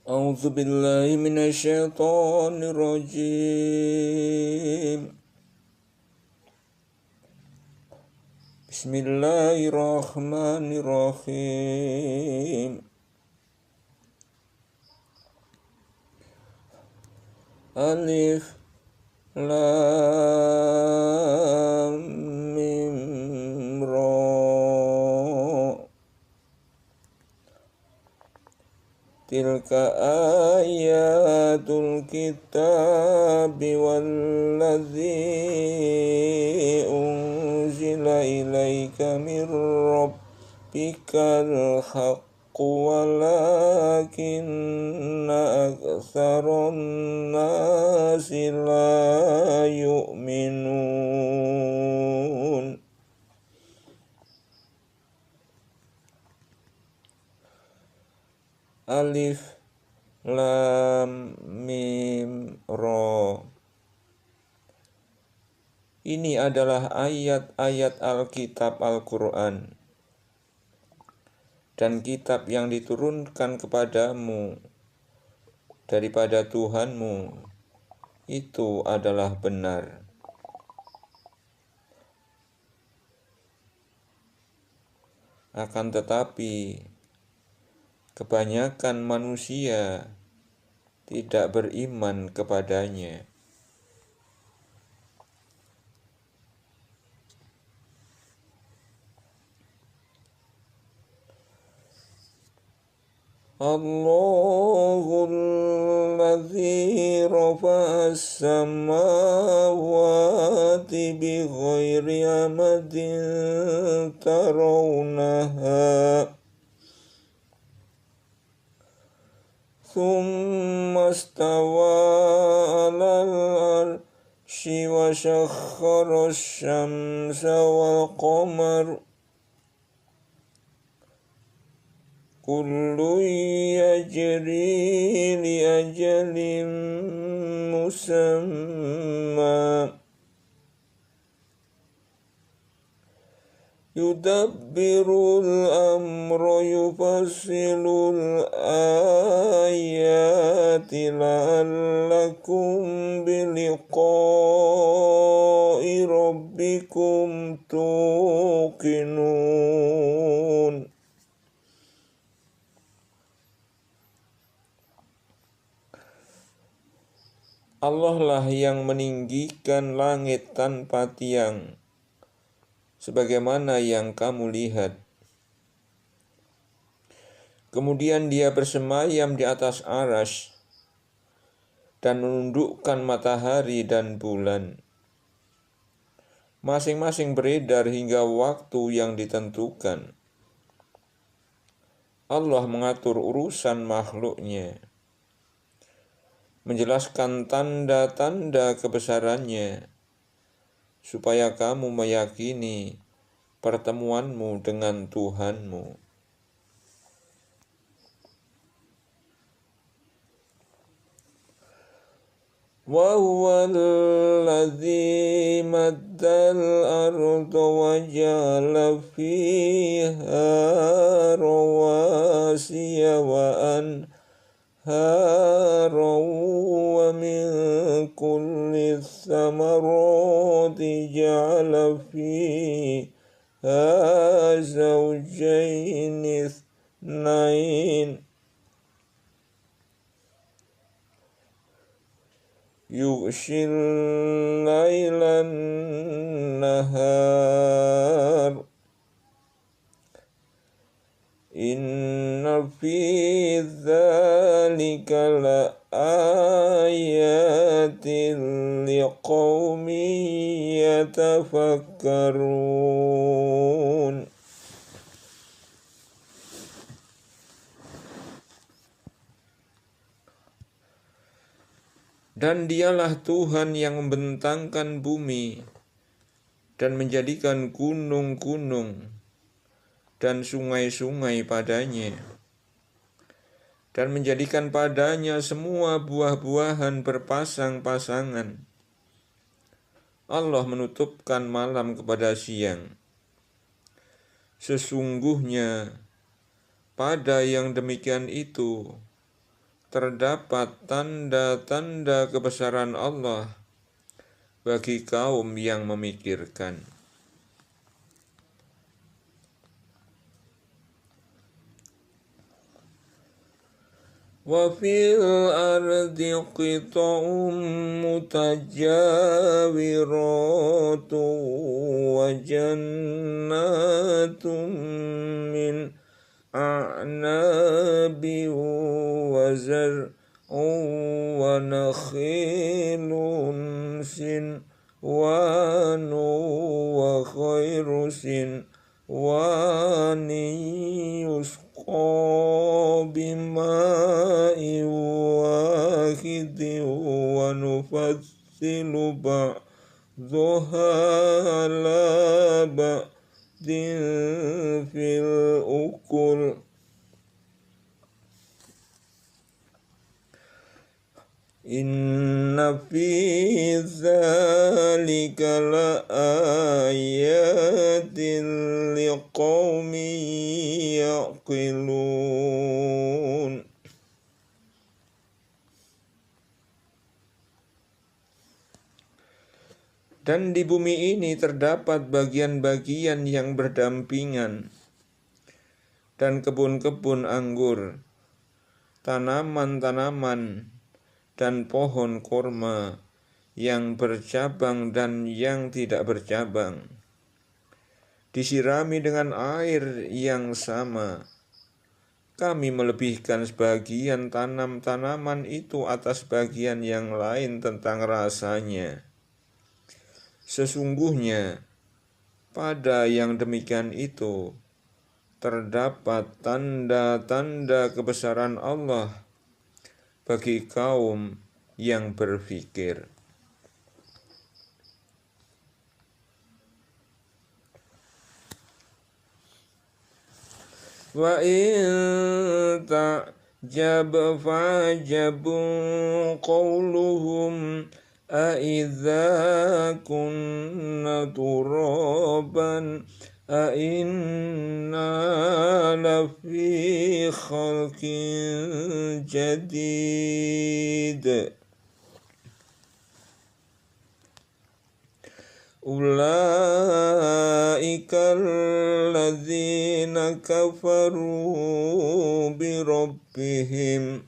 أعوذ بالله من الشيطان الرجيم. بسم الله الرحمن الرحيم. ألف لام ميم را تلك آيات الكتاب والذي أنزل إليك من ربك الحق ولكن أكثر الناس لا يؤمنون. Alif Lam Mim Ra. Ini adalah ayat-ayat Alkitab Al-Quran dan kitab yang diturunkan kepadamu daripada Tuhanmu, itu adalah benar. Akan tetapi kebanyakan manusia tidak beriman kepadanya. Allahul ladzi rafa'a as-samawati bighairi amadin tarawnaha thumma istawa 'alal 'arsyi wa sakhkhara asy-syamsa wal qamara kullu yajri li ajalin musamma yudabbirul amra yufassilul ayati la'allakum biliqa'i rabbikum tuqinun. Allah lah yang meninggikan langit tanpa tiang, sebagaimana yang kamu lihat. Kemudian Dia bersemayam di atas arsy dan menundukkan matahari dan bulan. Masing-masing beredar hingga waktu yang ditentukan. Allah mengatur urusan makhluknya, menjelaskan tanda-tanda kebesarannya, supaya kamu meyakini pertemuanmu dengan Tuhanmu. Wa huwal ladzi maddal arda wa ja'ala fiha rawasiya wa anhara wa min kulli thamarati ja'ala fiha zawjayn ithnain yughshil lailan nahar inna fi dzalika la ayatin liqaumin yatafakkarun. Dan Dialah Tuhan yang membentangkan bumi dan menjadikan gunung-gunung dan sungai-sungai padanya, dan menjadikan padanya semua buah-buahan berpasang-pasangan. Allah menutupkan malam kepada siang. Sesungguhnya pada yang demikian itu terdapat tanda-tanda kebesaran Allah bagi kaum yang memikirkan. Wa fil ardi qita'un mutajawiratun wa jannatun min a'nabin wa zar'un wa nakhilun sinwan wa khairu sinwan yusqa bima'in wahidin wa nufassilu ba'daha ala ba'din fil ukul. Inna fi dzalika la ayatin liqaumin yaqilun. Dan di bumi ini terdapat bagian-bagian yang berdampingan, dan kebun-kebun anggur, tanaman-tanaman, dan pohon korma yang bercabang dan yang tidak bercabang, disirami dengan air yang sama. Kami melebihkan sebagian tanaman itu atas bagian yang lain tentang rasanya. Sesungguhnya pada yang demikian itu terdapat tanda-tanda kebesaran Allah bagi kaum yang berfikir. Wa in ta'jab fa'jabun qawluhum a idza kunna turaban a inna lafi khalqin jadid. Ulaika alladzina kafaru bi rabbihim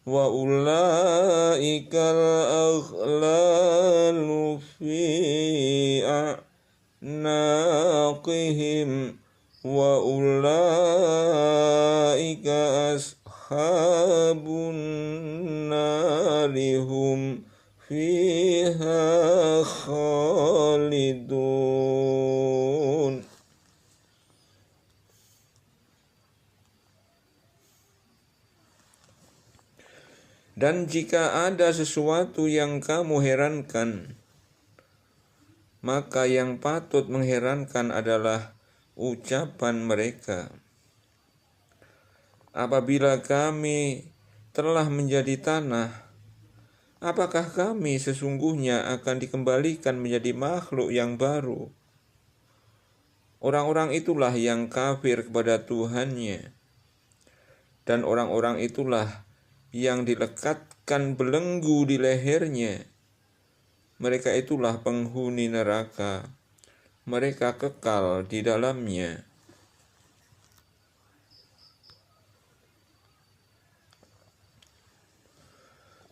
wa ulaikal aghlalu fi a'naqihim wa ulaika ashabun nari hum fiha khalidun. Dan jika ada sesuatu yang kamu herankan, maka yang patut mengherankan adalah ucapan mereka. Apabila kami telah menjadi tanah, apakah kami sesungguhnya akan dikembalikan menjadi makhluk yang baru? Orang-orang itulah yang kafir kepada Tuhannya, dan orang-orang itulah yang dilekatkan belenggu di lehernya. Mereka itulah penghuni neraka, mereka kekal di dalamnya.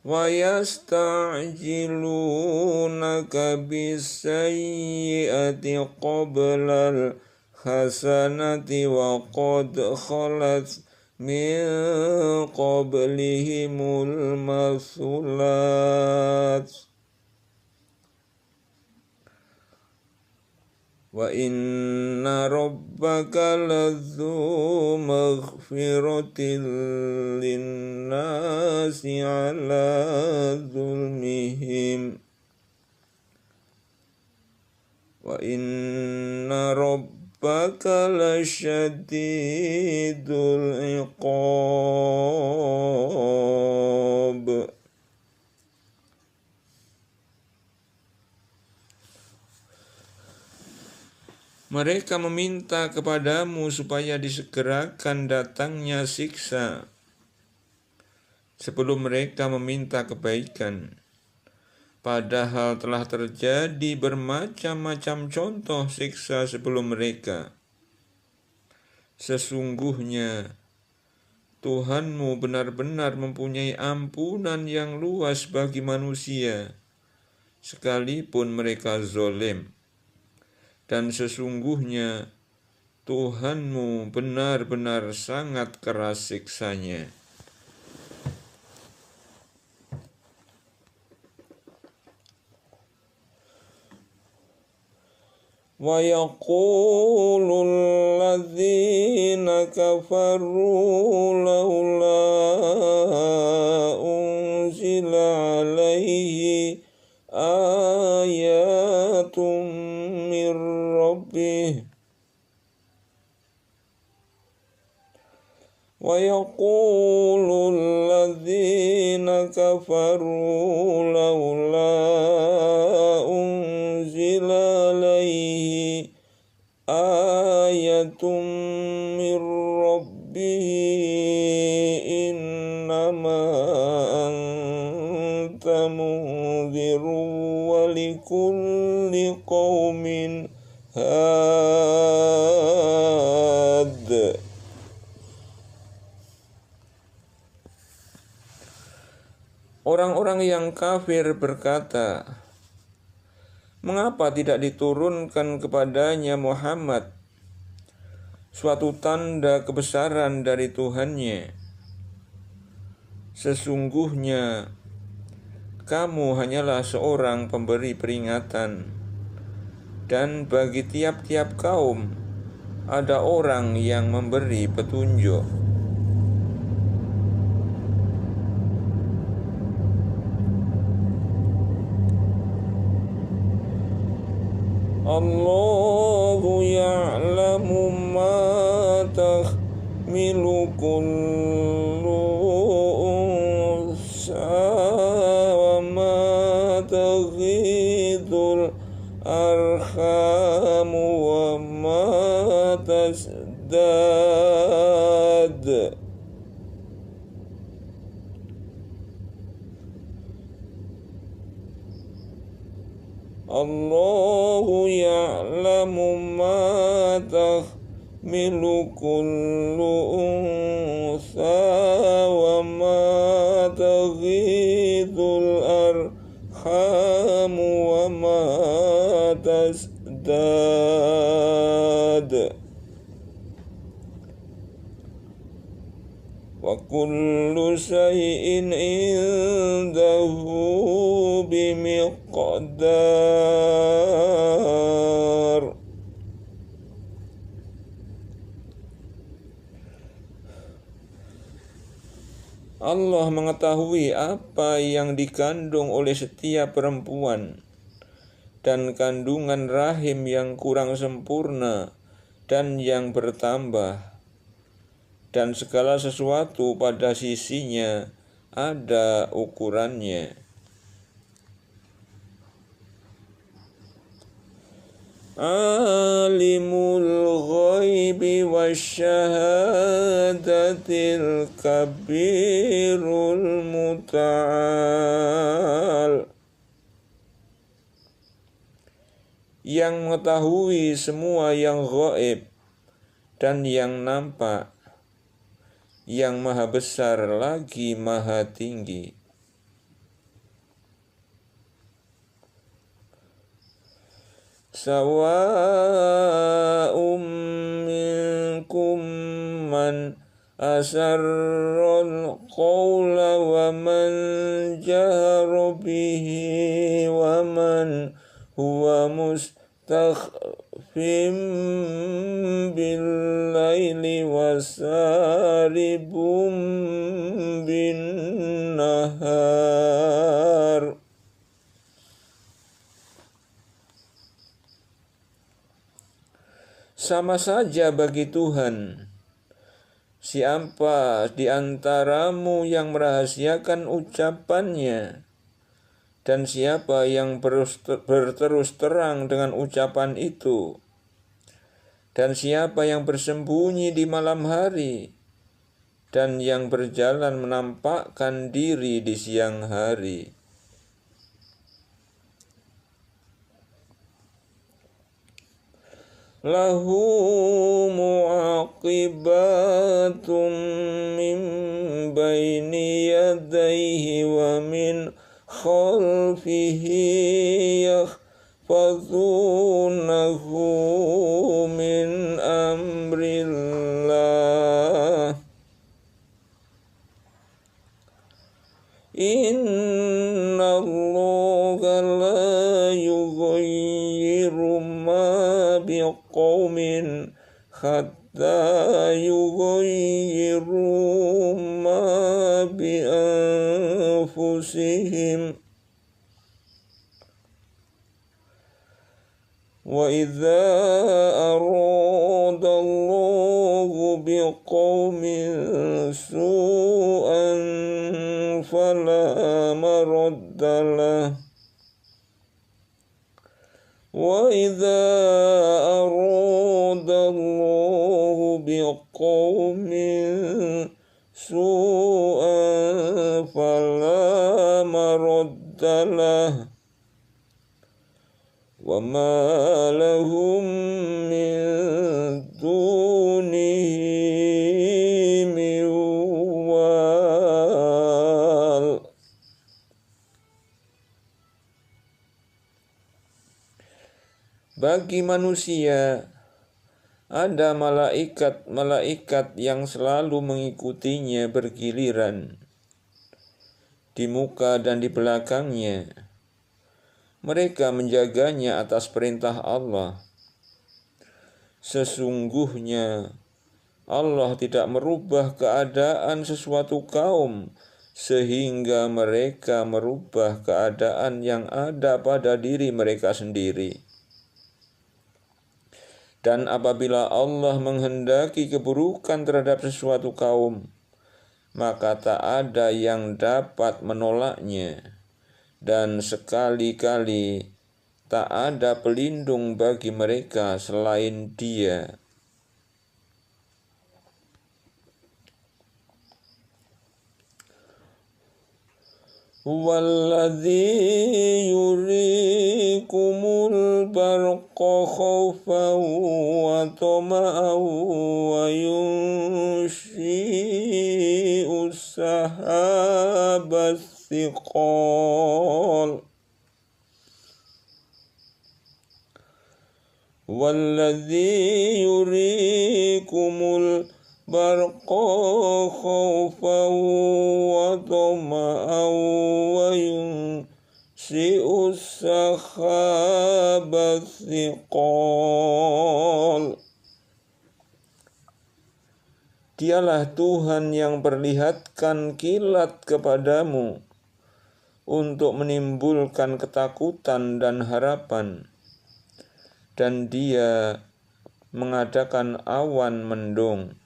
Wa yasta'jilunaka bis-sayyi'ati qablal hasanati wa qad khalat min qablihimul masulat wa inna rabbaka ladzu maghfiratin linnasi ala zulmihim wa inna rabbaka lasyadidul iqab. Mereka meminta kepadamu supaya disegerakan datangnya siksa sebelum mereka meminta kebaikan. Padahal telah terjadi bermacam-macam contoh siksa sebelum mereka. Sesungguhnya Tuhanmu benar-benar mempunyai ampunan yang luas bagi manusia, sekalipun mereka zalim. Dan sesungguhnya Tuhanmu benar-benar sangat keras siksanya. Wa yaqulul ladzina kafaru laula unzila alaihi ayatum mir rabbih wa yaqulul ladzina kafaru laula unzila alaihi ayatum mir rabbih innama anta munzirun wa likulli qaumin had. Orang-orang yang kafir berkata, mengapa tidak diturunkan kepadanya Muhammad suatu tanda kebesaran dari Tuhannya? Sesungguhnya kamu hanyalah seorang pemberi peringatan, dan bagi tiap-tiap kaum ada orang yang memberi petunjuk. Allahu ya'lamu ma tahmilu kullu unsa wa ma taghidul arhamu wa ma tasdad. Allahu ya'lamu ma tahmilu kullu unsa wa ma taghidul arhamu wa ma tasdad. Wa kullu shay'in indahu bimiqdar. Allah mengetahui apa yang dikandung oleh setiap perempuan, dan kandungan rahim yang kurang sempurna dan yang bertambah, dan segala sesuatu pada sisinya ada ukurannya. Alimul ghaibi wasyahadatil kabirul muta'al, yang mengetahui semua yang gaib dan yang nampak, yang maha besar lagi maha tinggi. Sawa'um minkum man asarral qawla wa man jahara bihi wa man huwa mustakhfim bil laili wa saribum bin nahar. Sama saja bagi Tuhan, siapa di antaramu yang merahasiakan ucapannya, dan siapa yang berterus terang dengan ucapan itu, Dan siapa yang bersembunyi di malam hari dan yang berjalan menampakkan diri di siang hari. Lahu mu'aqibatum min baini yadayhi wa min khalfihi yahfazunahu min amrillah. Inna Allaha la yughayyiru ma biqaumin hatta yughayyiru ma bi anfusihim. Wa idza arada Allahu biqaumin su'an fala maradda lahu wa idza arada Allahu biqaumin su'an fala maradda lahu wa ma lahum min dunihi min wal. Bagi manusia ada malaikat-malaikat yang selalu mengikutinya bergiliran di muka dan di belakangnya. Mereka menjaganya atas perintah Allah. Sesungguhnya Allah tidak merubah keadaan sesuatu kaum sehingga mereka merubah keadaan yang ada pada diri mereka sendiri. Dan apabila Allah menghendaki keburukan terhadap sesuatu kaum, maka tak ada yang dapat menolaknya. Dan sekali-kali tak ada pelindung bagi mereka selain Dia. Huwallazi yurikumul barqa khawfan wa tama'an wa yunshi'us sahabas thiqal. Wallazi yurikumul barqa khawfan wa tama'an wa yunshi'us sahabas thiqal. Dialah Tuhan yang perlihatkan kilat kepadamu untuk menimbulkan ketakutan dan harapan, dan Dia mengadakan awan mendung.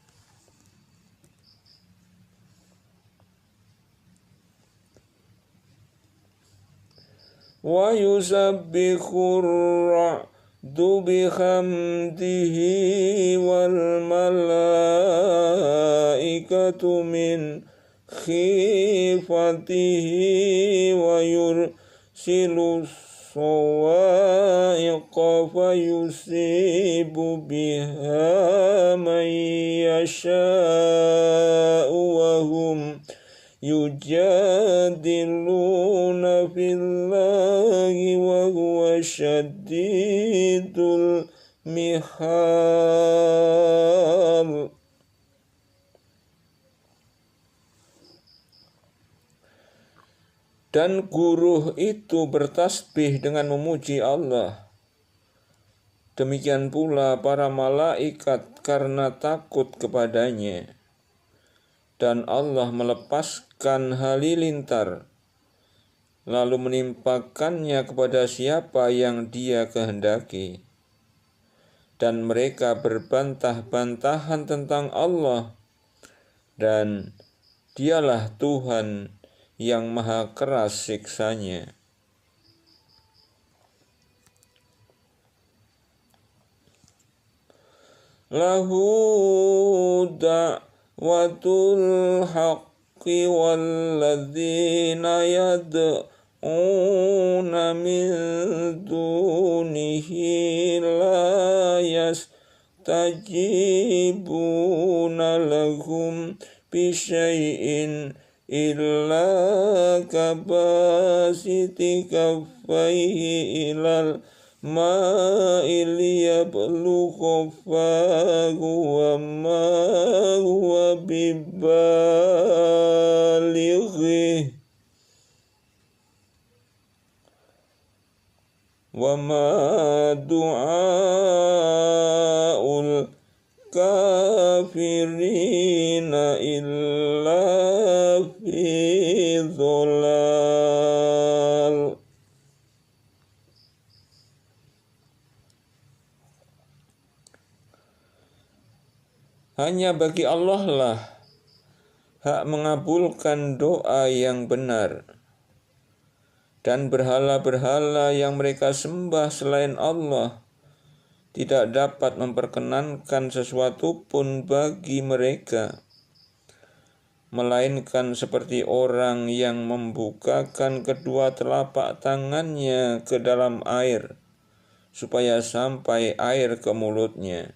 Wa yusabbihur ra'du bihamdihi wal malaikatu min khifatihi wa yursilu sawa'iqa fayusibu biha man yasha'u wa hum yujadiluna fillahi wa huwa syadidul mihal. Dan guruh itu bertasbih dengan memuji Allah. Demikian pula para malaikat karena takut kepadanya. Dan Allah melepaskan halilintar, lalu menimpakannya kepada siapa yang Dia kehendaki. Dan mereka berbantah-bantahan tentang Allah, dan Dialah Tuhan yang maha keras siksanya. lahu da'watul haqqi walladzina yad'una min dunihi la yastajibuna lahum bisyai'in illa kabasiti kaffaihi ilal ma'il yablughu fahu wa ma huwa bibalighi wa ma du'aul kafirina illa fi dhalal. Hanya bagi Allah lah hak mengabulkan doa yang benar, dan berhala-berhala yang mereka sembah selain Allah tidak dapat memperkenankan sesuatu pun bagi mereka, melainkan seperti orang yang membukakan kedua telapak tangannya ke dalam air supaya sampai air ke mulutnya,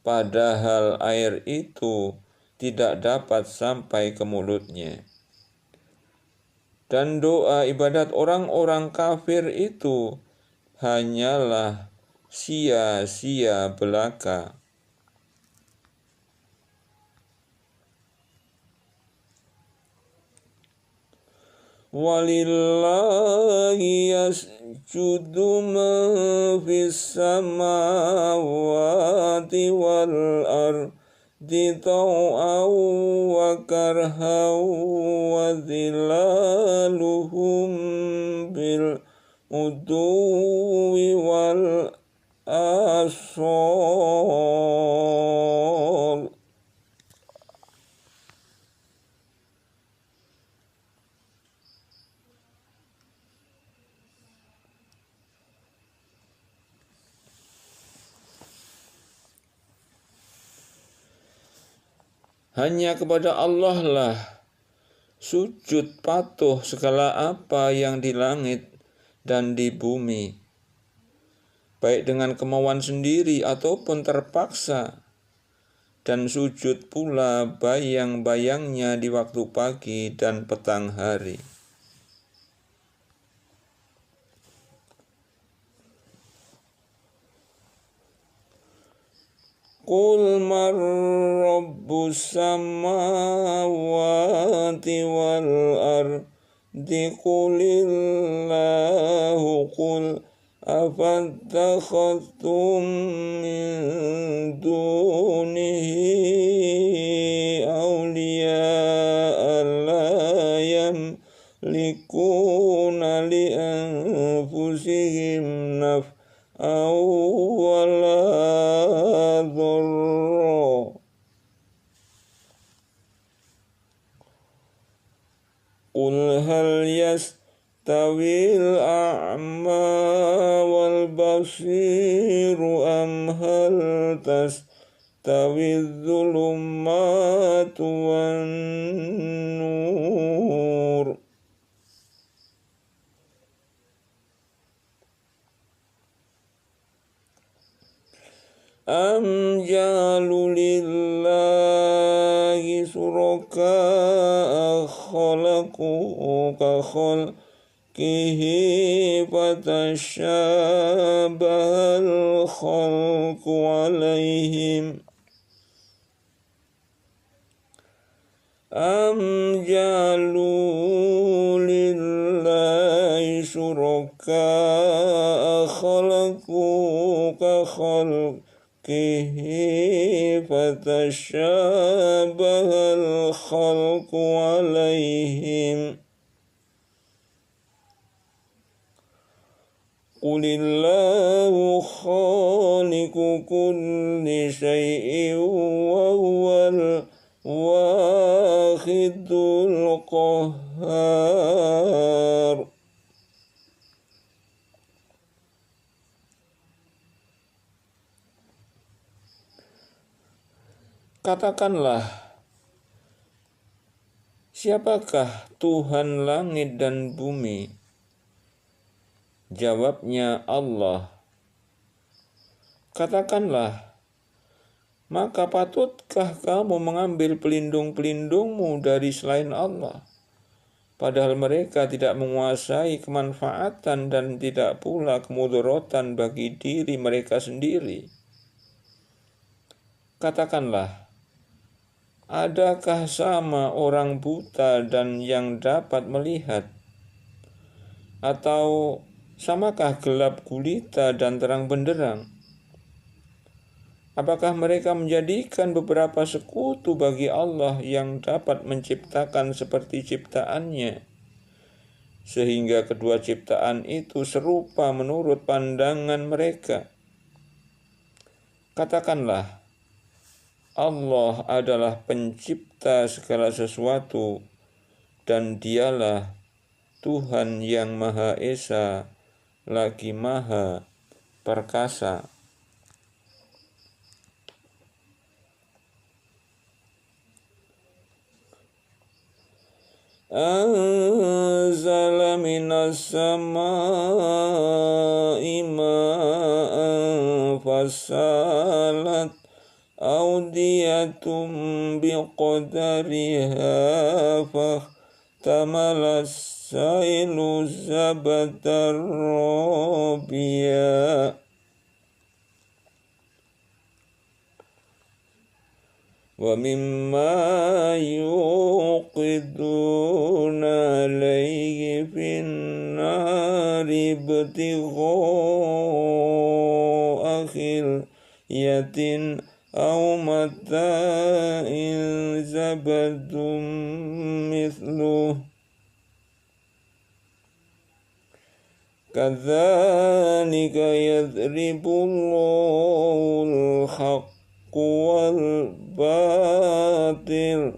padahal air itu tidak dapat sampai ke mulutnya. Dan doa ibadat orang-orang kafir itu hanyalah sia-sia belaka. Walillahi yasjudu man fis samawati wal ardi taw'aw wa karhaw wa zilaluhum bil uduwi wal asal. Hanya kepada Allah lah sujud patuh segala apa yang di langit dan di bumi, baik dengan kemauan sendiri ataupun terpaksa, dan sujud pula bayang-bayangnya di waktu pagi dan petang hari. Qul man rabbus samawati wal ardi qulillahu qul afattakhadtum min dunihi awliya'a la yamlikuna li anfusihim naf'an wala dhurra. Qul hal yastawil a'ma wal basiru am hal tastawil dhulumatu wan nur. Am ja'alu lillahi suraka'a khalaqu ka khalqihi fatashabahal khalqu alaihim. Am ja'alu lillahi suraka'a khalaqu ka khalqihi fatashabahal khalqu alaihim. Qulillahu khaliqu kulli syai'in wa huwal wahidul qahhar. Katakanlah, siapakah Tuhan langit dan bumi? Jawabnya Allah. Katakanlah, maka patutkah kamu mengambil pelindung-pelindungmu dari selain Allah? Padahal mereka tidak menguasai kemanfaatan dan tidak pula kemudaratan bagi diri mereka sendiri. Katakanlah, adakah sama orang buta dan yang dapat melihat? Atau samakah gelap gulita dan terang benderang? Apakah mereka menjadikan beberapa sekutu bagi Allah yang dapat menciptakan seperti ciptaannya, sehingga kedua ciptaan itu serupa menurut pandangan mereka? Katakanlah, Allah adalah pencipta segala sesuatu, dan Dialah Tuhan yang Maha Esa, lagi Maha Perkasa. Anzala minas samaa'i ma'an fasalat awdiyatum biqadariha fahtamalas sailu zabatar rabiya. Wa mimma yuqiduna alaihi finnari ibtigha'a khilyatin aw mata'in zabadum mithluh kadzalika yadribullahu al-haqq wal batil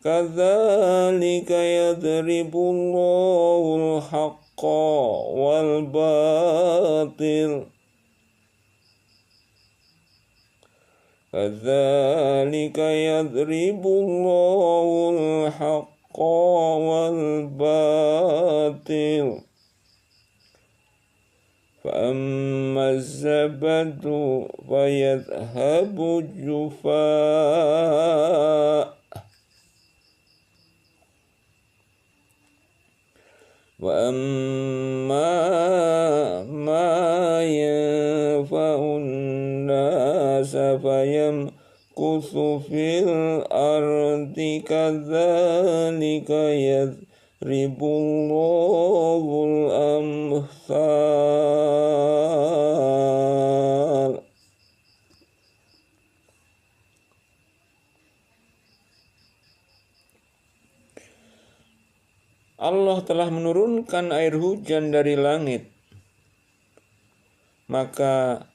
kadzalika yadribullahu al-haqqa wal batil kadzalika yadribullahu al-haqqa wal batil فَأَمَّا الزَّبَدُ فَيَذْهَبُ جُفَاءً وَأَمَّا مَا يَنفَعُ النَّاسَ فَيَمْكُثُ فِي الْأَرْضِ كَذَلِكَ Ribullahul amthal. Allah telah menurunkan air hujan dari langit, maka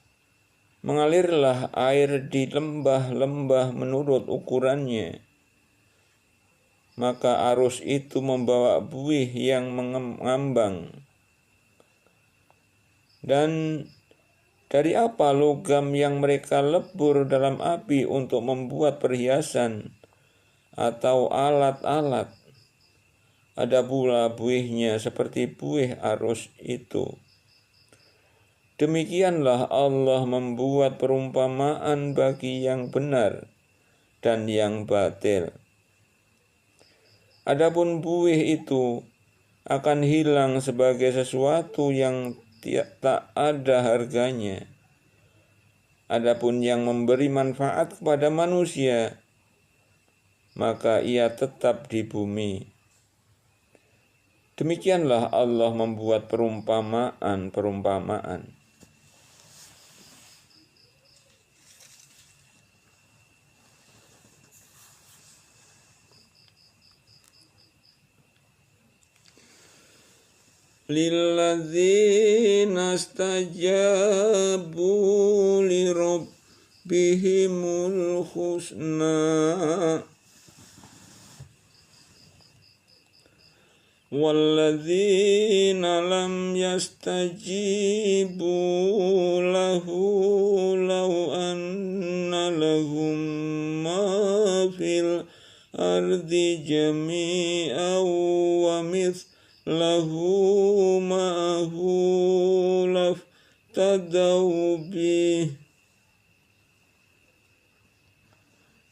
mengalirlah air di lembah-lembah menurut ukurannya. Maka arus itu membawa buih yang mengambang. Dan dari apa logam yang mereka lebur dalam api untuk membuat perhiasan atau alat-alat? Ada pula buihnya seperti buih arus itu. Demikianlah Allah membuat perumpamaan bagi yang benar dan yang batil. Adapun buih itu akan hilang sebagai sesuatu yang tak ada harganya. Adapun yang memberi manfaat kepada manusia, maka ia tetap di bumi. Demikianlah Allah membuat perumpamaan-perumpamaan. Lilladzina stajabu lirabbihimul husna walladzina lam yastajibu lahu law an ardi jami'an wa mithlahu ma'ahu laftadaw bih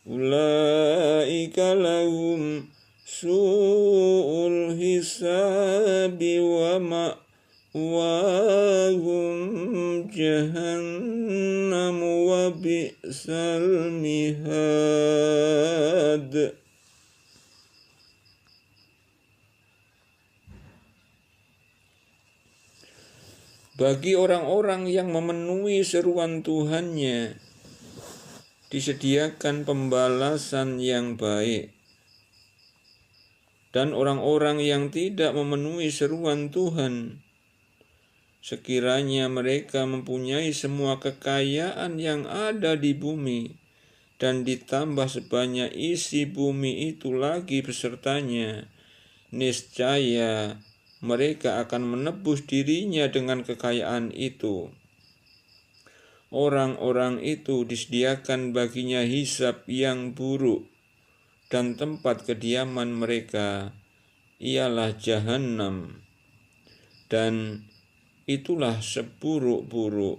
ulaika lahum su'ul hisabi wa ma'wahum jahannam wa bi'sal mihad. Bagi orang-orang yang memenuhi seruan Tuhannya, disediakan pembalasan yang baik. Dan orang-orang yang tidak memenuhi seruan Tuhan, sekiranya mereka mempunyai semua kekayaan yang ada di bumi, dan ditambah sebanyak isi bumi itu lagi besertanya, niscaya mereka akan menebus dirinya dengan kekayaan itu. Orang-orang itu disediakan baginya hisab yang buruk, dan tempat kediaman mereka ialah Jahannam, dan itulah seburuk-buruk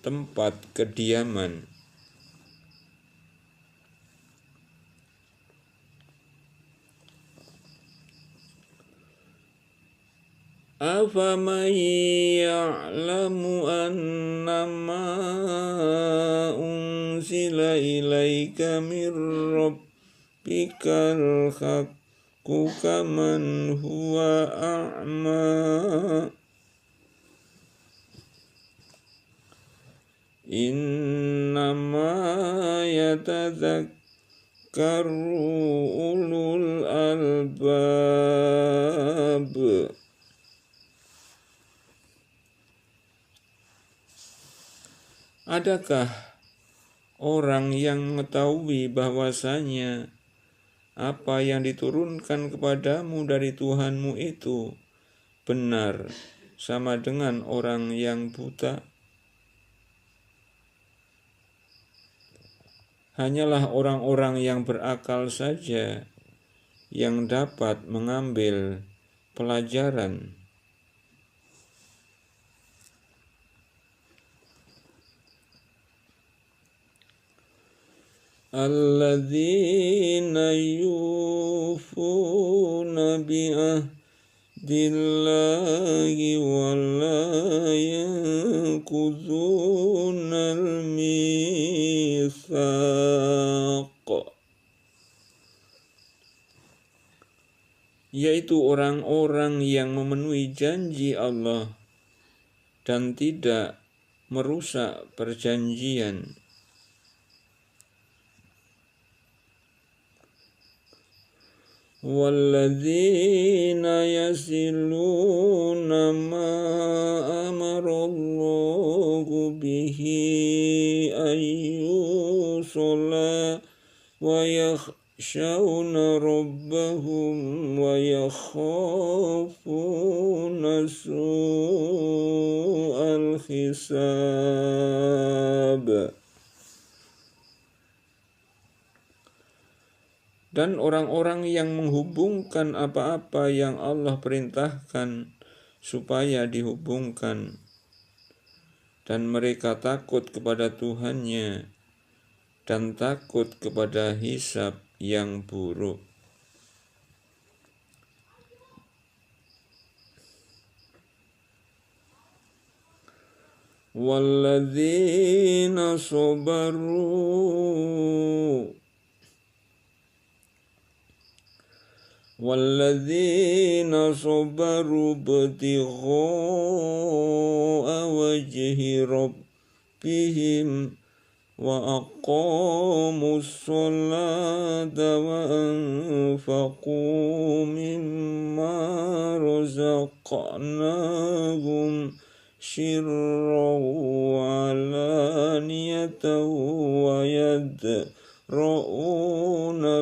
tempat kediaman. Afaman ya'lamu annama unzila ilaika min rabbikal haqqu kaman huwa a'ma innama yatadzakkaru ulul albab. Adakah orang yang mengetahui bahwasanya apa yang diturunkan kepadamu dari Tuhanmu itu benar sama dengan orang yang buta? Hanyalah orang-orang yang berakal saja yang dapat mengambil pelajaran. Alladzina yufuna bi'ahdillahi wa la yanqudhunal mitsaq, yaitu orang-orang yang memenuhi janji Allah dan tidak merusak perjanjian. Walladzina yasiluna ma amarallahu bihi ayyusala wa yakhshawna rabbahum wa yakhafuna su'al hisab. Dan orang-orang yang menghubungkan apa-apa yang Allah perintahkan supaya dihubungkan, dan mereka takut kepada Tuhannya dan takut kepada hisab yang buruk. Walladzina sabaru ibtigha'a wajhi rabbihim wa aqamus salata wa anfaqu mimma razaqnahum sirran wa alaniyatan wa yadra'una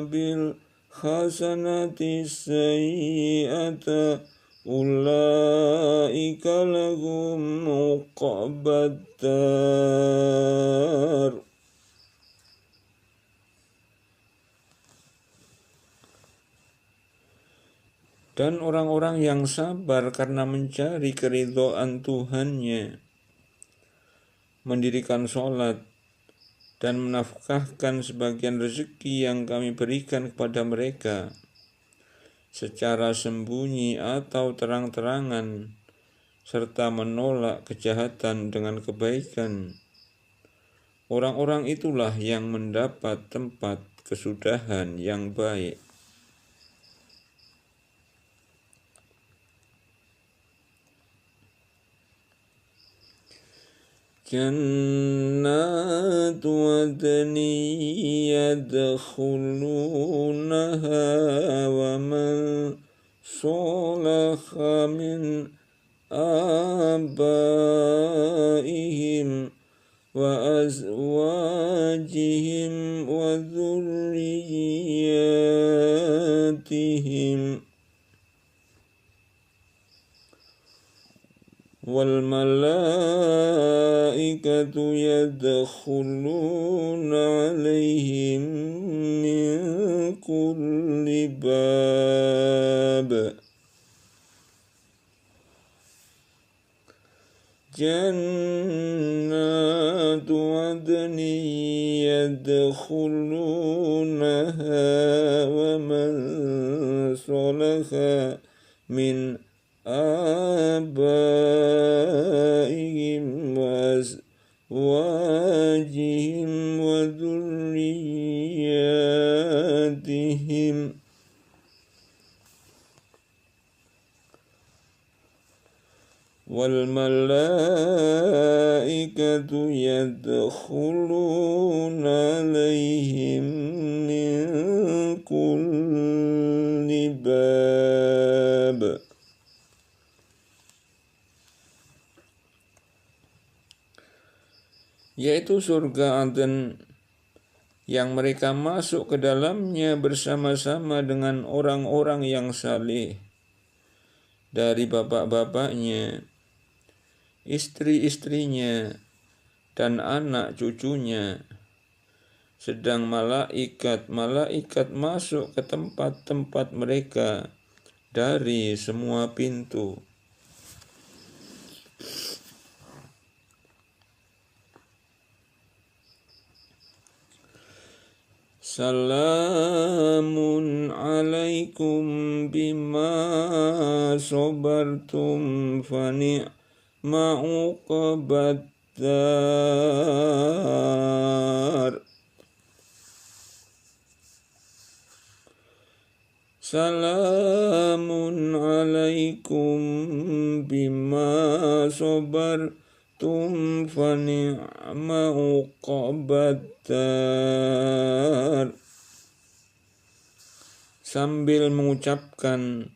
bil hasanati sayyi'ata ulaika lahum uqbad dar. Dan orang-orang yang sabar karena mencari keridhaan Tuhannya, mendirikan sholat, dan menafkahkan sebagian rezeki yang kami berikan kepada mereka, secara sembunyi atau terang-terangan, serta menolak kejahatan dengan kebaikan. Orang-orang itulah yang mendapat tempat kesudahan yang baik. جنات عدن يدخلونها ومن صلح من آبائهم وأزواجهم وذرياتهم والملائكة يدخلون عليهم من كل باب جنات عدن يدخلونها ومن صلح من آبائهم وأزواجهم وذرياتهم والملائكة يدخلون عليهم من كل باب yaitu surga Aden yang mereka masuk ke dalamnya bersama-sama dengan orang-orang yang saleh dari bapak-bapaknya, istri-istrinya, dan anak cucunya. Sedang malaikat masuk ke tempat-tempat mereka dari semua pintu. Salamun alaikum bima sabartum fani'ma uqbad dar. Salamun alaikum bima sabartum fani'ma uqbad dar. Sambil mengucapkan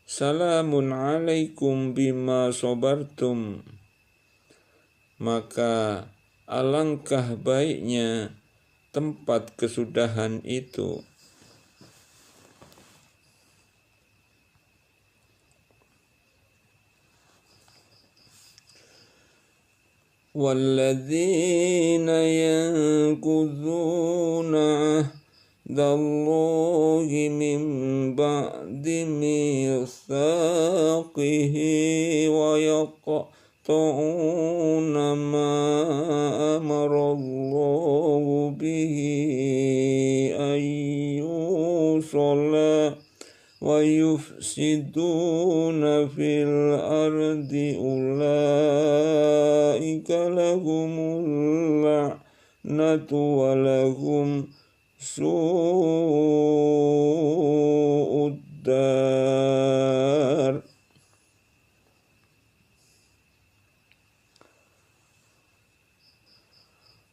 salamun alaikum bima sabartum, maka alangkah baiknya tempat kesudahan itu. وَالَّذِينَ يَنقُضُونَ عَهْدَ اللَّهِ مِنْ بَعْدِ مِيثَاقِهِ وَيَقْطَعُونَ مَا أَمَرَ اللَّهُ بِهِ أَنْ يُوصَلَ وَيُفْسِدُونَ فِي الْأَرْضِ أُولَئِكَ لَهُمُ اللَّعْنَةُ وَلَهُمْ سُوءُ الدَّارِ.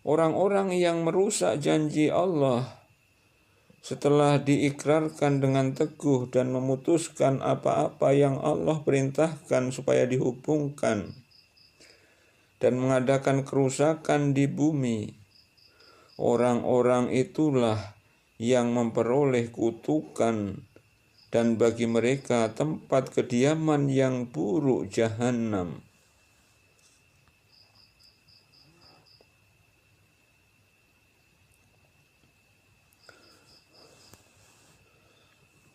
Orang-orang yang merusak janji Allah setelah diikrarkan dengan teguh dan memutuskan apa-apa yang Allah perintahkan supaya dihubungkan dan mengadakan kerusakan di bumi, orang-orang itulah yang memperoleh kutukan dan bagi mereka tempat kediaman yang buruk Jahannam.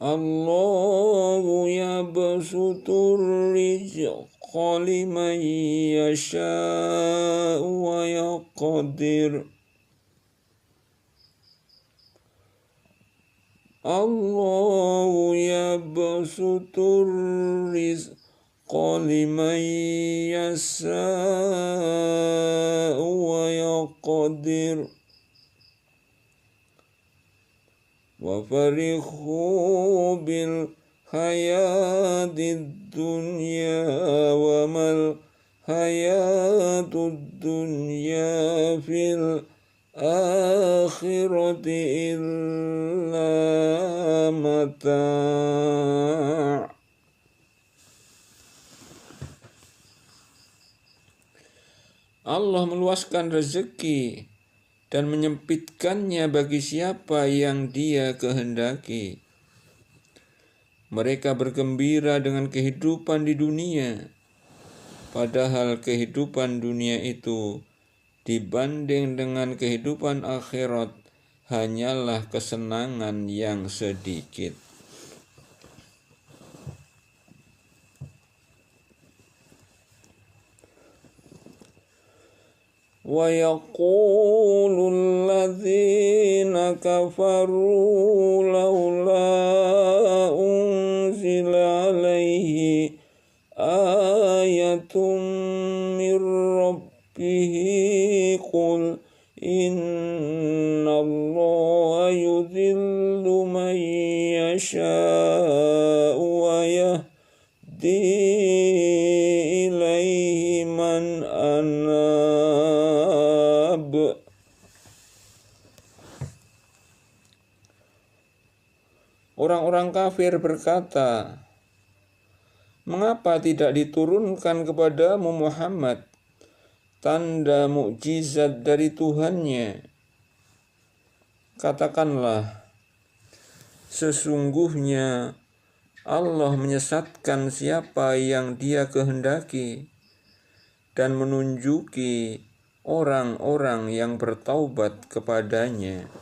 Allahu yabsutur rizqa liman yasha'u wa yaqdir. Allahu yabsutur rizqa liman yasha'u wa yaqdir. Wa farihuu bil hayatid dunya wa mal hayatud dunya fil akhirati illa mata'. Allah meluaskan rezeki dan menyempitkannya bagi siapa yang Dia kehendaki. Mereka bergembira dengan kehidupan di dunia, padahal kehidupan dunia itu dibanding dengan kehidupan akhirat hanyalah kesenangan yang sedikit. Wa yaqulul ladzina kafaru laula unzila alaihi ayatun mir rabbihi qul innallaha yudhillu man yasha'u wa yahdi ilaihi man anab. Orang-orang kafir berkata, "Mengapa tidak diturunkan kepadamu Muhammad tanda mukjizat dari Tuhannya?" Katakanlah, sesungguhnya Allah menyesatkan siapa yang Dia kehendaki dan menunjuki orang-orang yang bertaubat kepadanya.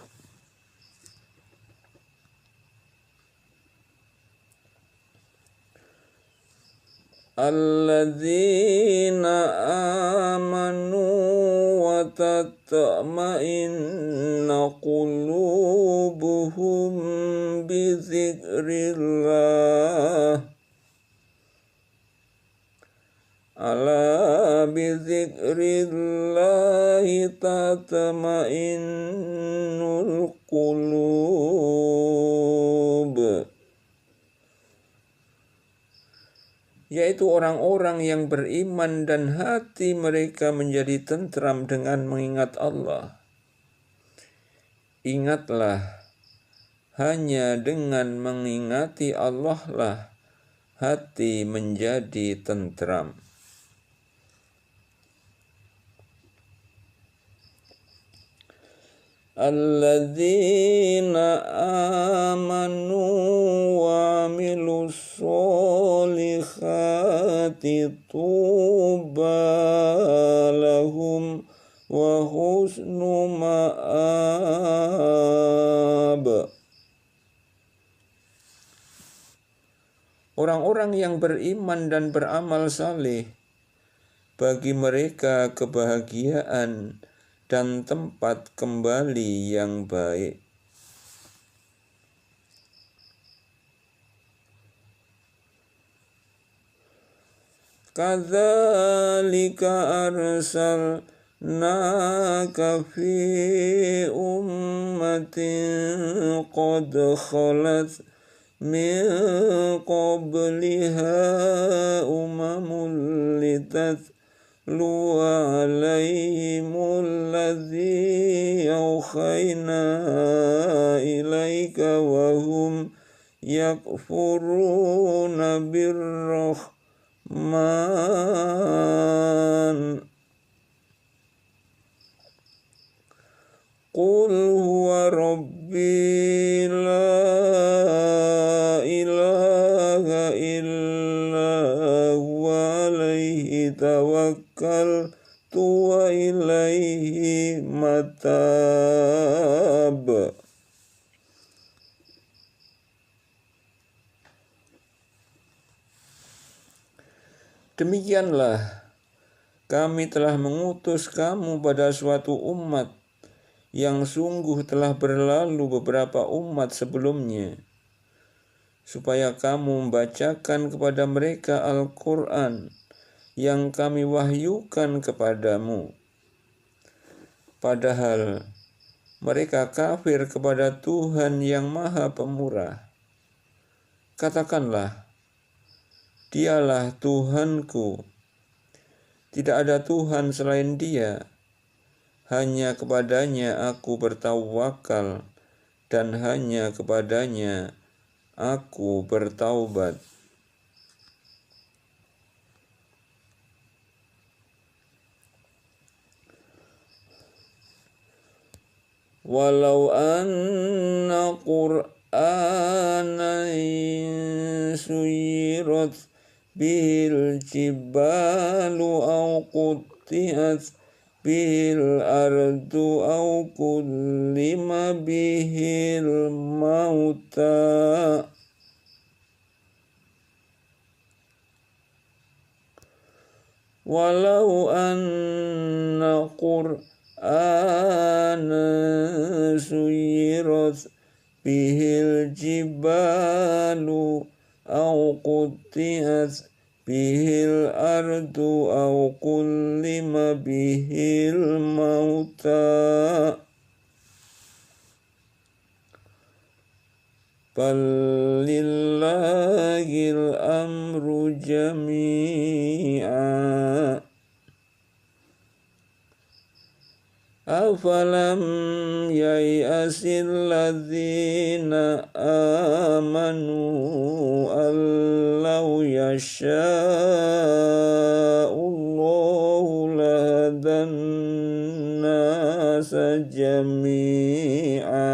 Alladzina amanu wa tatma'innu qulubuhum bi dzikrillah. Ala bi dzikrillahi tatma'innul qulub. Yaitu orang-orang yang beriman dan hati mereka menjadi tentram dengan mengingat Allah. Ingatlah, hanya dengan mengingati Allah lah hati menjadi tentram. Alladzina amanu wa amilus solihati tuba lahum wa husnu ma'ab. Orang-orang yang beriman dan beramal saleh, bagi mereka kebahagiaan dan tempat kembali yang baik. Kadzalika arsalnaka fi ummatin qad khalat min qabliha umamun litatlu alaihimul ladzi awhayna ilaika wa hum yakfuruna birrahman. Qul huwa rabbi la ilaha illa huwa alaihi tawakkaltu wa ilaihi matab. Demikianlah kami telah mengutus kamu pada suatu umat yang sungguh telah berlalu beberapa umat sebelumnya, supaya kamu membacakan kepada mereka Al-Quran yang kami wahyukan kepadamu. Padahal mereka kafir kepada Tuhan yang Maha Pemurah. Katakanlah, Dialah Tuhanku, tidak ada Tuhan selain Dia, hanya kepadanya aku bertawakal dan hanya kepadanya aku bertaubat. Walau anna Qur'anan suyirat bihil jibalu au qutti'at bihil ardu au kullima bihil mauta walau anna Qur'anan suyirat bihil jibalu au qutti'at bihil ardu au kullima bihil mauta bal lillahil amru jami'a afalam yai'asil ladzina amanu allau yasha'ullahu lahadan nasa jami'a.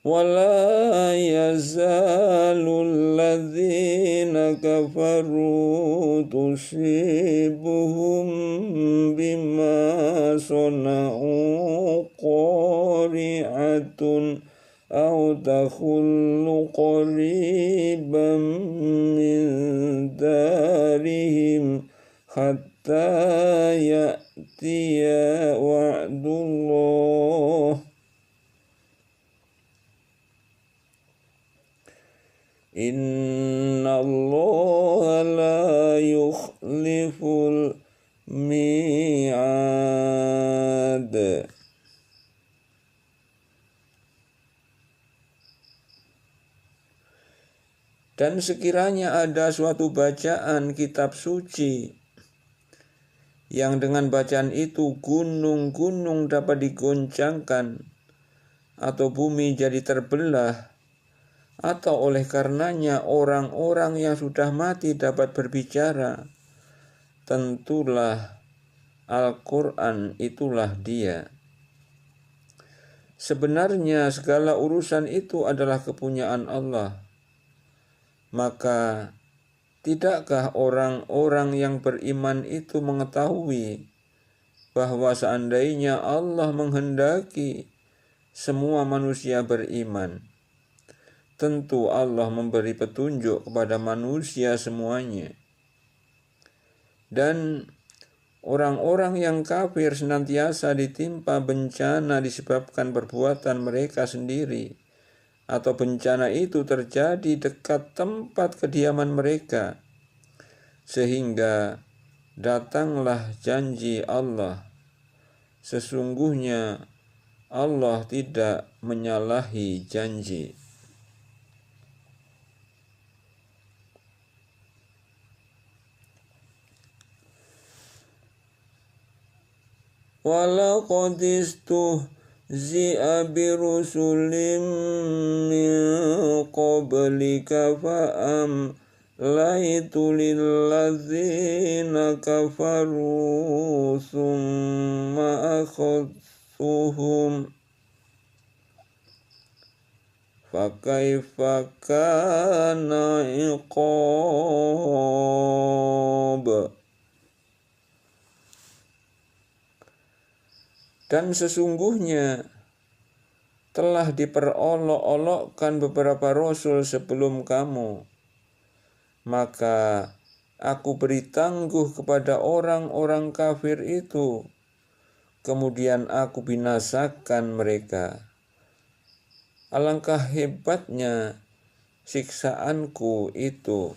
Wala yazalul ladzina kafaru tusibuhum bima sona'u qari'atun aw takhullu qariban min darihim hatta ya'tiya wa'dullah. Inna Allah la yukhliful mi'ad. Dan sekiranya ada suatu bacaan kitab suci yang dengan bacaan itu gunung-gunung dapat digoncangkan atau bumi jadi terbelah, atau oleh karenanya orang-orang yang sudah mati dapat berbicara, tentulah Al-Quran itulah dia. Sebenarnya segala urusan itu adalah kepunyaan Allah. Maka tidakkah orang-orang yang beriman itu mengetahui bahwa seandainya Allah menghendaki semua manusia beriman, tentu Allah memberi petunjuk kepada manusia semuanya. Dan orang-orang yang kafir senantiasa ditimpa bencana disebabkan perbuatan mereka sendiri, atau bencana itu terjadi dekat tempat kediaman mereka, sehingga datanglah janji Allah. Sesungguhnya Allah tidak menyalahi janji. Walaqad istuhzi'a birusulin min qablika fa'amlaytu lilladzina kafaru thumma akhadtuhum fakaifa kana iqab. Dan sesungguhnya telah diperolok-olokkan beberapa rasul sebelum kamu, maka aku beri tangguh kepada orang-orang kafir itu, kemudian aku binasakan mereka. Alangkah hebatnya siksaanku itu.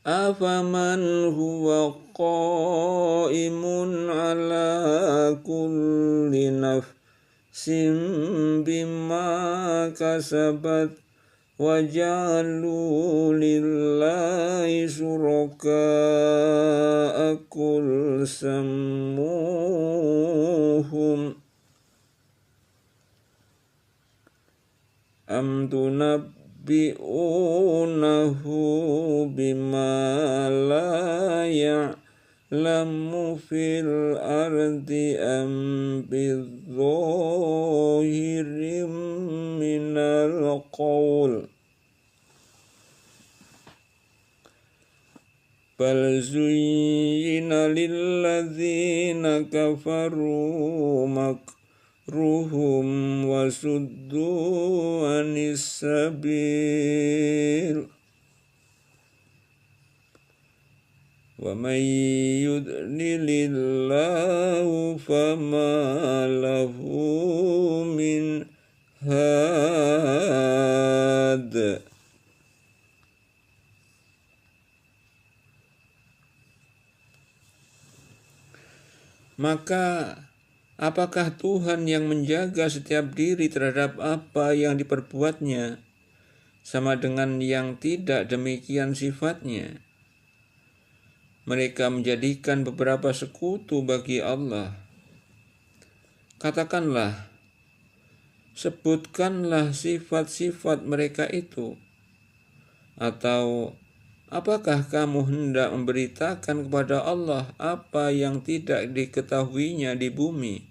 Afaman huwa qaimun ala kulli nafsin bima kasabat wa ja'alu lillahi syuraka'a qul sammuhum am tunabbi'unahu bima la ya'lamu fil ardi am bidzahirim minal qaul bal zuyyina lilladzina kafaru makruhum wa suddu anis sabil wa may yudlilillahu fama lahu min had. Maka apakah Tuhan yang menjaga setiap diri terhadap apa yang diperbuatnya sama dengan yang tidak demikian sifatnya? Mereka menjadikan beberapa sekutu bagi Allah. Katakanlah, sebutkanlah sifat-sifat mereka itu. Atau apakah kamu hendak memberitakan kepada Allah apa yang tidak diketahuinya di bumi?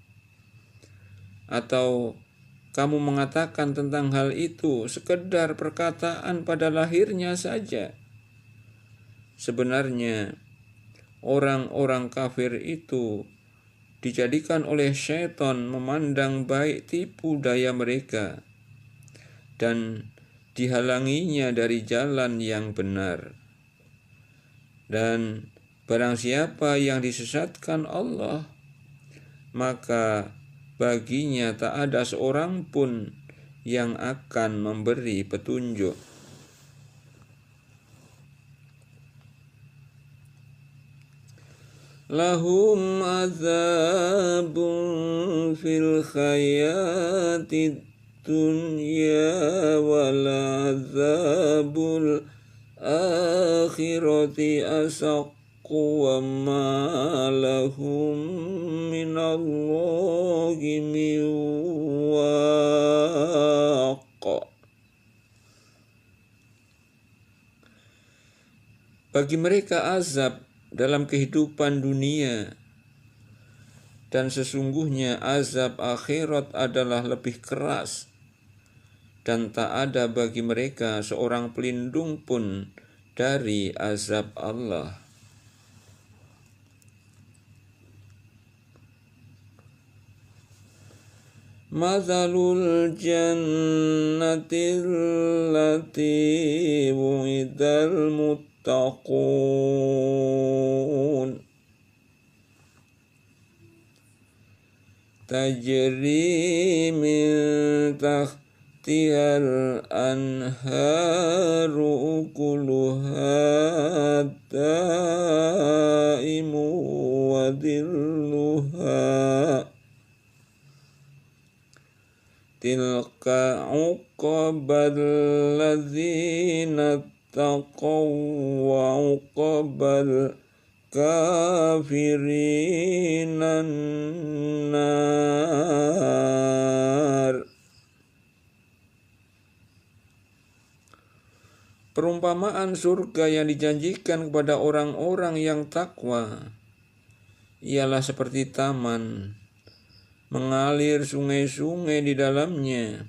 Atau kamu mengatakan tentang hal itu sekedar perkataan pada lahirnya saja? Sebenarnya, orang-orang kafir itu dijadikan oleh syaitan memandang baik tipu daya mereka dan dihalanginya dari jalan yang benar. Dan barang siapa yang disesatkan Allah, maka baginya tak ada seorang pun yang akan memberi petunjuk. Lahum azabun fil hayatid dunya wal azabul akhirati asaqqu wa ma lahum minallahi min waq. Bagi mereka azab dalam kehidupan dunia, dan sesungguhnya azab akhirat adalah lebih keras, dan tak ada bagi mereka seorang pelindung pun dari azab Allah. Mathalul jannatil lati wu'idal muttaqun tajri min tahtihal anharu ukuluha daimu wa dhilluha tilka uqbal ladzina taqaw wa uqbal kafirinan nar. Perumpamaan surga yang dijanjikan kepada orang-orang yang takwa ialah seperti taman, mengalir sungai-sungai di dalamnya.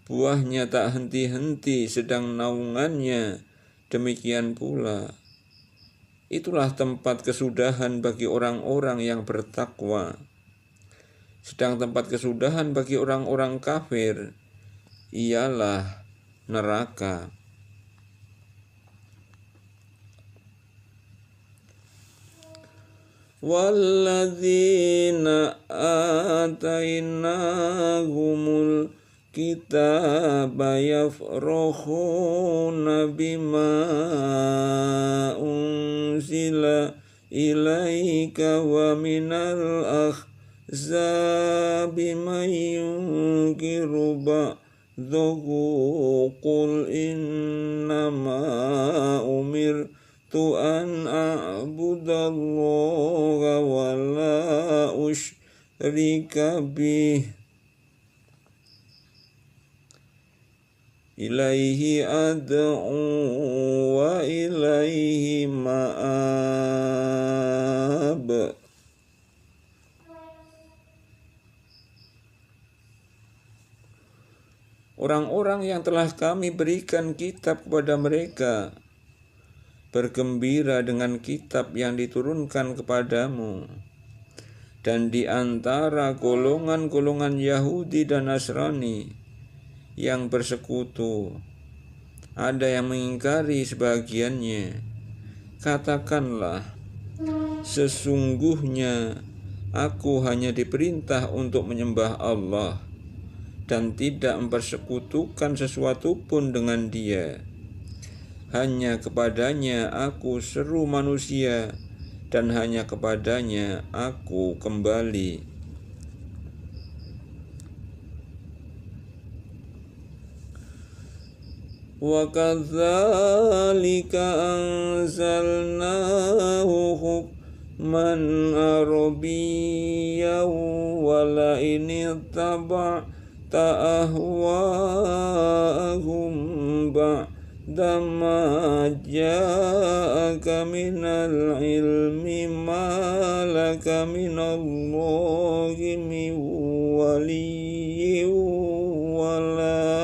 Buahnya tak henti-henti sedang naungannya, demikian pula itulah tempat kesudahan bagi orang-orang yang bertakwa. Sedang tempat kesudahan bagi orang-orang kafir ialah neraka. Walladzina atainahumul kitaba yafrakhuna bima unzila ilaika wa minal ahzabi man yunkiru ba'dahu qul innama umirtu an a'budallaha wa la usyrika bih ilaihi ad'u wa ilaihi ma'ab. Orang-orang yang telah kami berikan kitab kepada mereka bergembira dengan kitab yang diturunkan kepadamu, dan di antara golongan-golongan Yahudi dan Nasrani yang bersekutu ada yang mengingkari sebagiannya. Katakanlah, sesungguhnya aku hanya diperintah untuk menyembah Allah dan tidak mempersekutukan sesuatu pun dengan Dia. Hanya kepadanya aku seru manusia dan hanya kepadanya aku kembali. Wa kadzalika anzalnahu hukman arabiyyan wa la in taba'ta ahwa'ahum ba'dama ja'aka minal ilmi ma laka minallahi min waliyyin wa la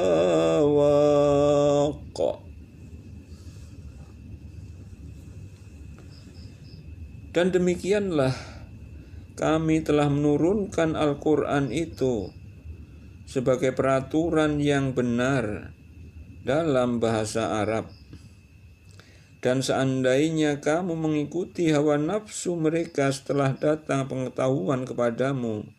Dan demikianlah kami telah menurunkan Al-Quran itu sebagai peraturan yang benar dalam bahasa Arab. Dan seandainya kamu mengikuti hawa nafsu mereka setelah datang pengetahuan kepadamu,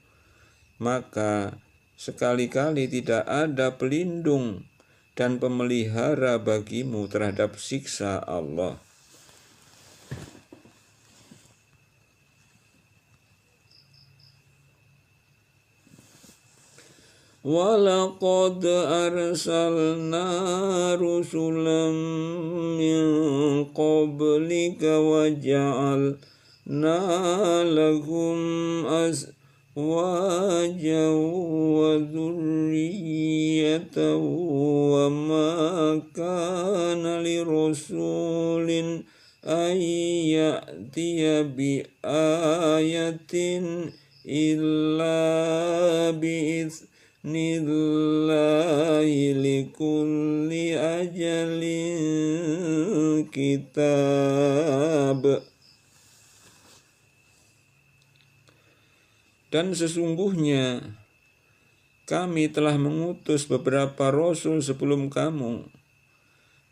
maka sekali-kali tidak ada pelindung dan pemelihara bagimu terhadap siksa Allah. Walaqad arsalna rusulan min qablika wa ja'alna lahum azwajan wa dhurriyyatan wa ma kana lirasulin an ya'tiya bi ayatin illa bi'idhnillahi likulli ajalin kitab. Dan sesungguhnya kami telah mengutus beberapa rasul sebelum kamu,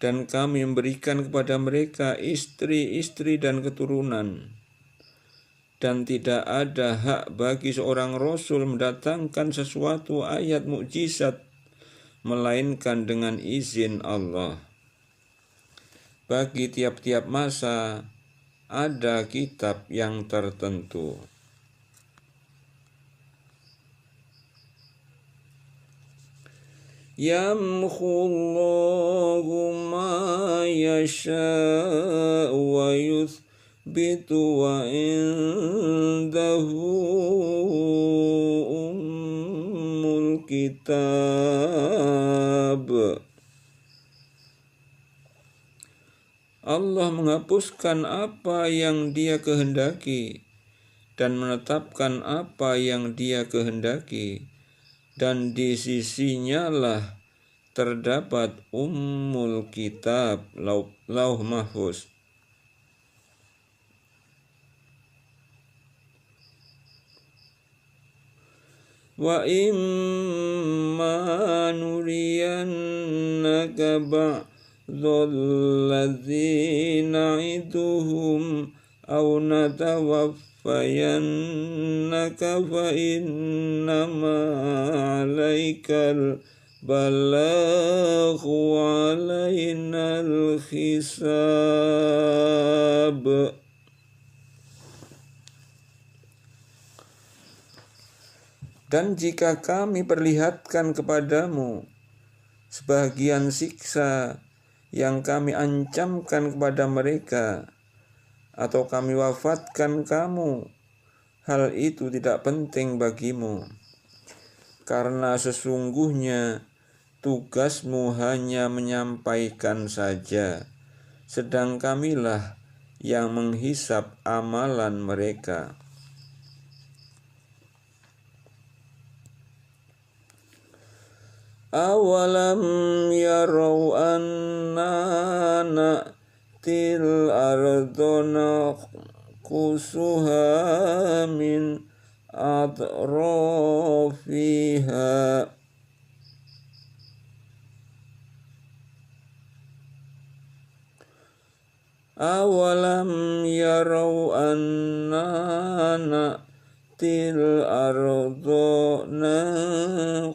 dan kami memberikan kepada mereka istri-istri dan keturunan. Dan tidak ada hak bagi seorang rasul mendatangkan sesuatu ayat mukjizat melainkan dengan izin Allah. Bagi tiap-tiap masa ada kitab yang tertentu. Yamhullahu ma yasha'u wa yuthbitu wa indahu ummul kitab. Allah menghapuskan apa yang Dia kehendaki dan menetapkan apa yang Dia kehendaki, dan di sisinya lah terdapat ummul kitab, lauh mahfuz. wa imma nuriyannaka ba'dhal ladzina iduhum aw natawaffayannaka fa innama 'alaikal balaghu wa 'alainal hisab. Dan jika kami perlihatkan kepadamu sebagian siksa yang kami ancamkan kepada mereka, atau kami wafatkan kamu, hal itu tidak penting bagimu, karena sesungguhnya tugasmu hanya menyampaikan saja, sedang kamilah yang menghisap amalan mereka. Awalam yarau anna na'til ardona kusuha min atrafiha awalam yarau anna na'til ardona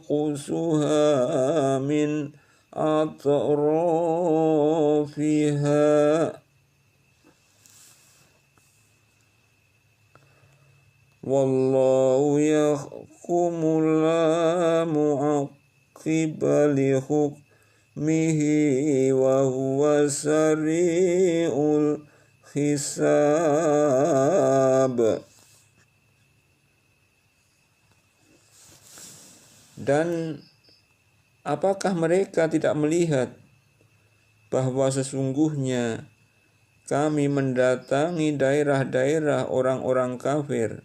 kusuha min atrafiha wallahu yahkumu la mu'aqqiba li hukmihi wa huwa sari'ul hisab. Dan apakah mereka tidak melihat bahwa sesungguhnya kami mendatangi daerah-daerah orang-orang kafir,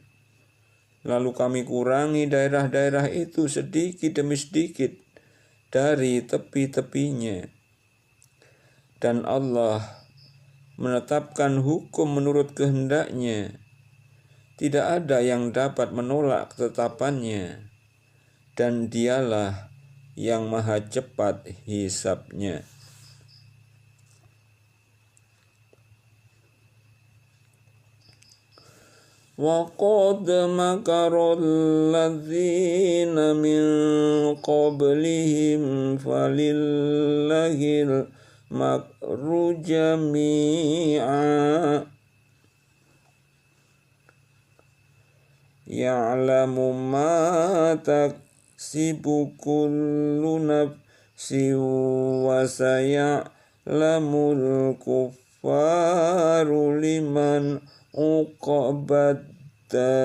lalu kami kurangi daerah-daerah itu sedikit demi sedikit dari tepi-tepinya. Dan Allah menetapkan hukum menurut kehendaknya. Tidak ada yang dapat menolak ketetapannya. Dan dialah yang maha cepat hisabnya. Wa qad makara alladzina min qablihim falillahil makru jami'a ya'lamu ma taksibu kullu nafsin wa saya'lamul kuffaru liman uqbad dar.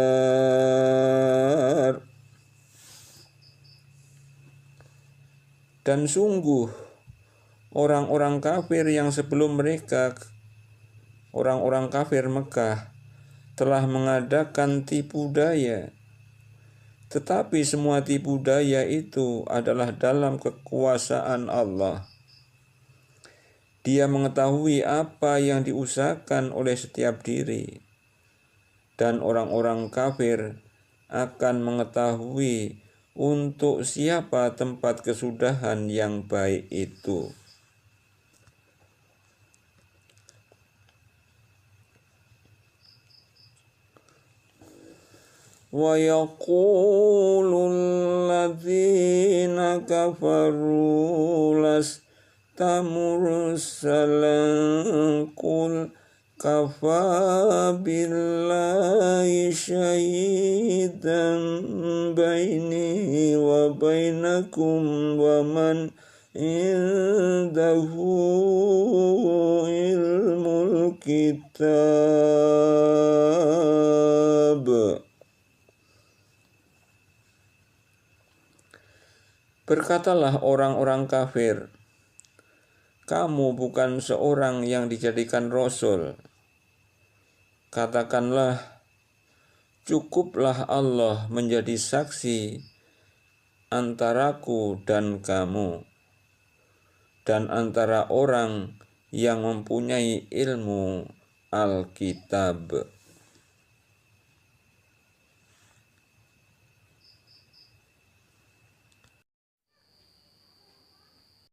Dan sungguh orang-orang kafir yang sebelum mereka, orang-orang kafir Mekah, telah mengadakan tipu daya. Tetapi semua tipu daya itu adalah dalam kekuasaan Allah. Dia mengetahui apa yang diusahakan oleh setiap diri. Dan orang-orang kafir akan mengetahui untuk siapa tempat kesudahan yang baik itu. Wa yaqulul ladzina kafaru lasta mursalan qul kafa billahi syahidan baini wa bainakum wa man indahu ilmul kitab. Berkatalah orang-orang kafir, kamu bukan seorang yang dijadikan rasul. Katakanlah, cukuplah Allah menjadi saksi antaraku dan kamu, dan antara orang yang mempunyai ilmu Alkitab.